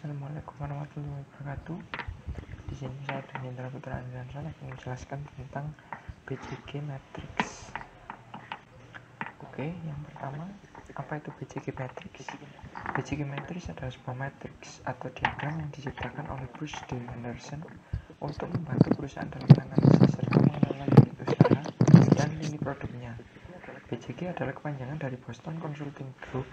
Assalamualaikum warahmatullahi wabarakatuh. Di sini saya Daniel Putra Andriansyah akan menjelaskan tentang BCG Matrix. Oke, yang pertama, apa itu BCG Matrix? BCG Matrix adalah sebuah matriks atau diagram yang diciptakan oleh Bruce D. Henderson untuk membantu perusahaan dalam menganalisis serta mengelola unit usaha dan lini produknya. BCG adalah kepanjangan dari Boston Consulting Group,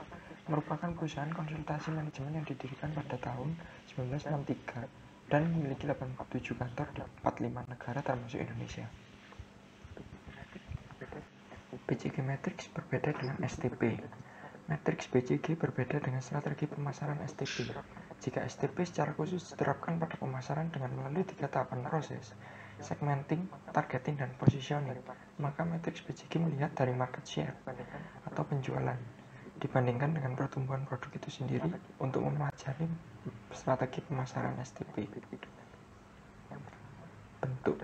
merupakan perusahaan konsultasi manajemen yang didirikan pada tahun 1963 dan memiliki 87 kantor di 45 negara termasuk Indonesia. BCG Matrix berbeda dengan STP. Matriks BCG berbeda dengan strategi pemasaran STP. Jika STP secara khusus diterapkan pada pemasaran dengan melalui 3 tahapan proses, segmenting, targeting, dan positioning, maka matriks BCG melihat dari market share atau penjualan dibandingkan dengan pertumbuhan produk itu sendiri untuk mempelajari strategi pemasaran STP. Bentuk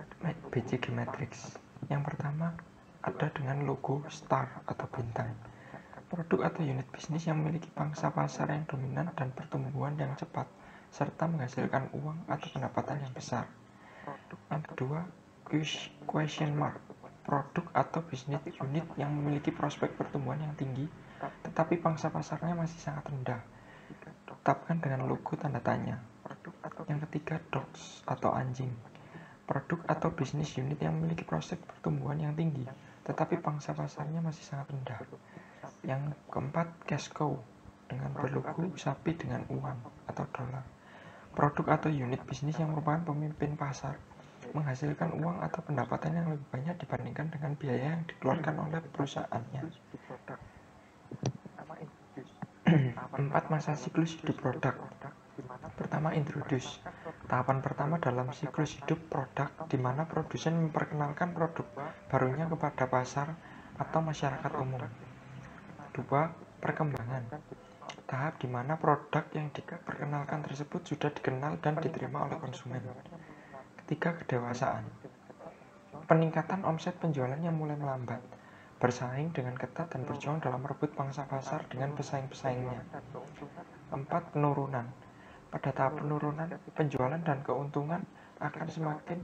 BCG Matrix. Yang pertama ada dengan logo star atau bintang. Produk atau unit bisnis yang memiliki pangsa pasar yang dominan dan pertumbuhan yang cepat, serta menghasilkan uang atau pendapatan yang besar. Yang kedua, question mark. Produk atau bisnis unit yang memiliki prospek pertumbuhan yang tinggi, tetapi pangsa pasarnya masih sangat rendah. Tetapkan dengan logo tanda tanya. Yang ketiga, dogs atau anjing. Produk atau bisnis unit yang memiliki prospek pertumbuhan yang tinggi, tetapi pangsa pasarnya masih sangat rendah. Yang keempat, cash cow dengan berlogo sapi dengan uang atau dolar. Produk atau unit bisnis yang merupakan pemimpin pasar, menghasilkan uang atau pendapatan yang lebih banyak dibandingkan dengan biaya yang dikeluarkan oleh perusahaannya. 4 masa siklus hidup produk. Pertama, introduce. Tahapan pertama dalam siklus hidup produk di mana produsen memperkenalkan produk barunya kepada pasar atau masyarakat umum. 2. Perkembangan. Tahap di mana produk yang diperkenalkan tersebut sudah dikenal dan diterima oleh konsumen. Ketiga, kedewasaan. Peningkatan omset penjualan yang mulai melambat, bersaing dengan ketat dan berjuang dalam merebut pangsa pasar dengan pesaing-pesaingnya. 4. Penurunan. Pada tahap penurunan, penjualan dan keuntungan akan semakin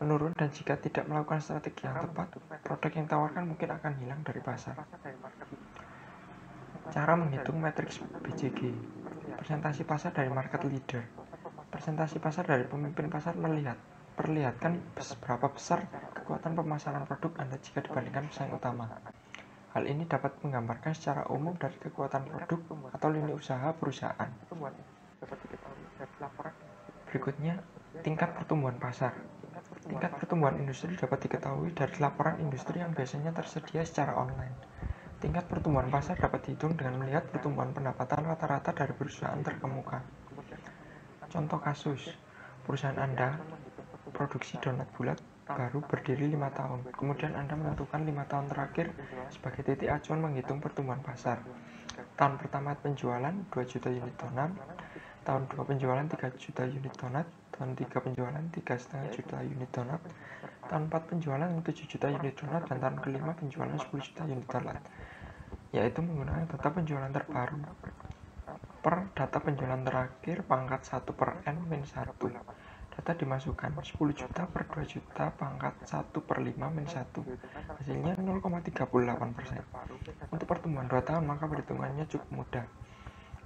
menurun dan jika tidak melakukan strategi yang tepat, produk yang ditawarkan mungkin akan hilang dari pasar. Cara menghitung matriks BCG. Presentasi pasar dari market leader. Presentasi pasar dari pemimpin pasar perlihatkan seberapa besar kekuatan pemasaran produk Anda jika dibandingkan pesaing utama. Hal ini dapat menggambarkan secara umum dari kekuatan produk atau lini usaha perusahaan. Berikutnya, tingkat pertumbuhan pasar. Tingkat pertumbuhan industri dapat diketahui dari laporan industri yang biasanya tersedia secara online. Tingkat pertumbuhan pasar dapat dihitung dengan melihat pertumbuhan pendapatan rata-rata dari perusahaan terkemuka. Contoh kasus, perusahaan Anda produksi donat bulat baru berdiri 5 tahun. Kemudian Anda menentukan 5 tahun terakhir sebagai titik acuan menghitung pertumbuhan pasar. Tahun pertama penjualan 2 juta unit donat, tahun 2 penjualan 3 juta unit donat, tahun 3 penjualan 3,5 juta unit donat, tahun 4 penjualan 7 juta unit donat, dan tahun kelima penjualan 10 juta unit donat, yaitu menggunakan data penjualan terbaru per data penjualan terakhir pangkat 1 per N-1. Data dimasukkan 10 juta per 2 juta pangkat 1 per 5 min 1. Hasilnya 0,38%. Untuk pertumbuhan 2 tahun maka perhitungannya cukup mudah.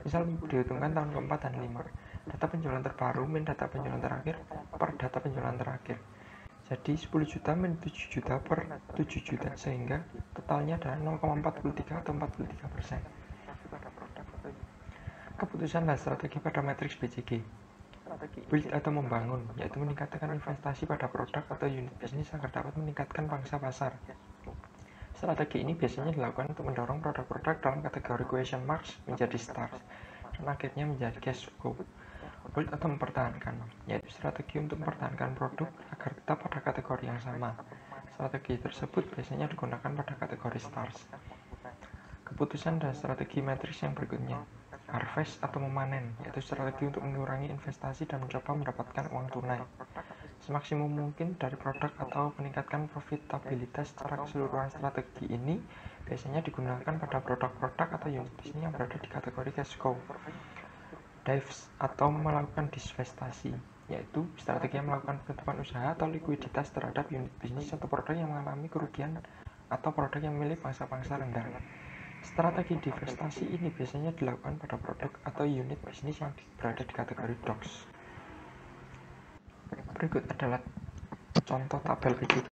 Misal dihitungkan tahun keempat dan 5. Data penjualan terbaru min data penjualan terakhir per data penjualan terakhir. Jadi 10 juta min 7 juta per 7 juta sehingga totalnya adalah 0,43 atau 43%. Keputusan dan strategi pada matriks BCG. Build atau membangun, yaitu meningkatkan investasi pada produk atau unit bisnis agar dapat meningkatkan pangsa pasar. Strategi ini biasanya dilakukan untuk mendorong produk-produk dalam kategori question marks menjadi stars dan akhirnya menjadi cash flow. Build atau mempertahankan, yaitu strategi untuk mempertahankan produk agar tetap pada kategori yang sama. Strategi tersebut biasanya digunakan pada kategori stars. Keputusan dan strategi matriks yang berikutnya. Harvest atau memanen, yaitu strategi untuk mengurangi investasi dan mencoba mendapatkan uang tunai semaksimum mungkin dari produk atau meningkatkan profitabilitas. Secara keseluruhan strategi ini biasanya digunakan pada produk-produk atau unit bisnis yang berada di kategori cash cow. Dives atau melakukan divestasi, yaitu strategi yang melakukan penutupan usaha atau likuiditas terhadap unit bisnis atau produk yang mengalami kerugian atau produk yang memiliki pangsa rendah. Strategi divestasi ini biasanya dilakukan pada produk atau unit bisnis yang berada di kategori DOX. Berikut adalah contoh tabel kejutan